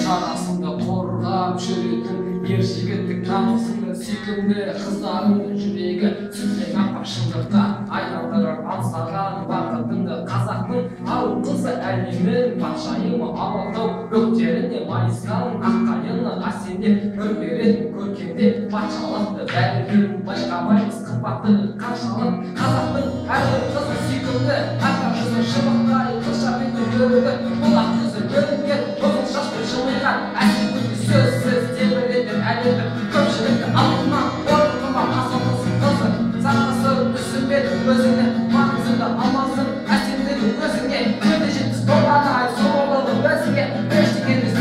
Жарасыңды қорғап жүретін ер жігіттік намысыңды сүйкімді қыздарыңның жүрегі сүттен аппақ шындыққа айналдырар аңсаған бақытыңды қазақтың ару қызы әлемнің патшайымы алатау бөктерінде майысқан аққайыңы әсемде бір беретін көркемде патшалықты бәрібір байқамаймыз қымбатты қаншалық қазақтың әрбір қызы сүйкімді ата жүзі шыбықтай қылшабектің көрігі бұлақ жүзі бөлінген ұзын шашпен жымиған әсем күлкі сөзсіз тебіретін әлемді көпшілікті алдынан орнығыма асылдысың қызы сарқысы түсінбедің өзіңнің маңызыңды алмасың әсемдігі өзіңе өте жетпіс болғаны ай сұлулығы өзіңе ештеңе емес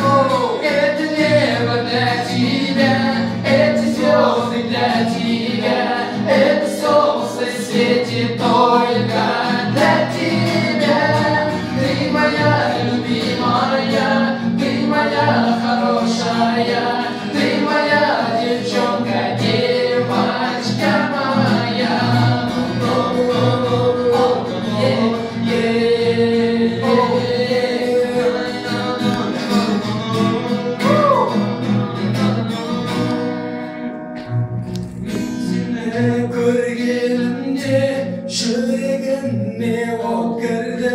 это небо для тебя эти звезды для тебя это солнце светит только для тебя ты моя любимая ты моя хорошая ты моя девчонка девочка моя Seni görgenimde yüreğime ot girdi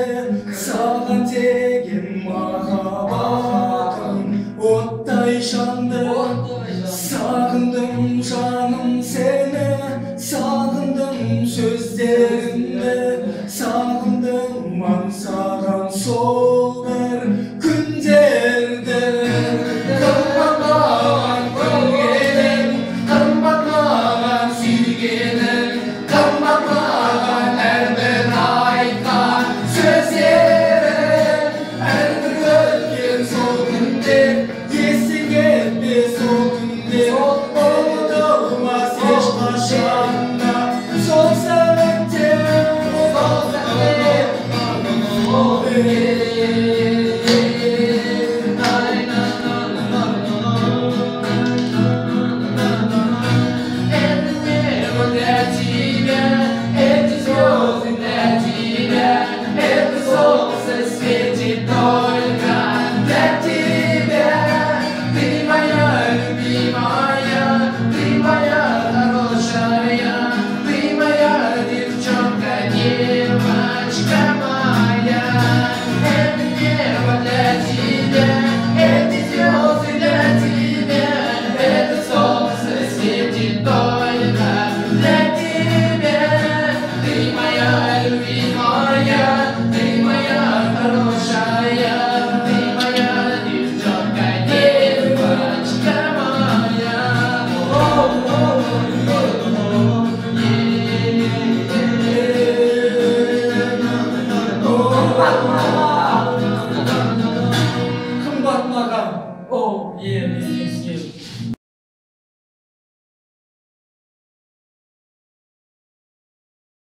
Sağan tegin mahabatın otday şandı Sağındım canım seni Sağındım sözlerini Sağındım ansam